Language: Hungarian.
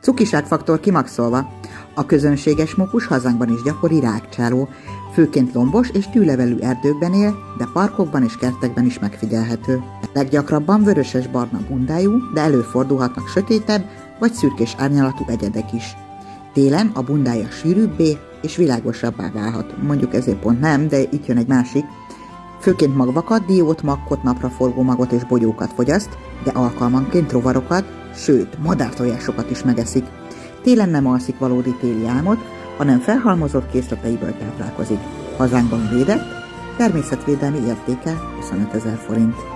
Cukiságfaktor kimaxolva. A közönséges mókus hazánkban is gyakori rágcsáló, főként lombos és tűlevelű erdőkben él, de parkokban és kertekben is megfigyelhető. Leggyakrabban vöröses-barna bundájú, de előfordulhatnak sötétebb vagy szürkés árnyalatú egyedek is. Télen a bundája sűrűbbé és világosabbá válhat. Mondjuk ezért pont nem, de itt jön egy másik. Főként magvakat, diót, makkot, napraforgó magot és bogyókat fogyaszt, de alkalmanként rovarokat, sőt, madártojásokat is megeszik. Télen nem alszik valódi téli álmot, hanem felhalmozott készleteiből táplálkozik. Hazánkban védett, természetvédelmi értéke 25 000 forint.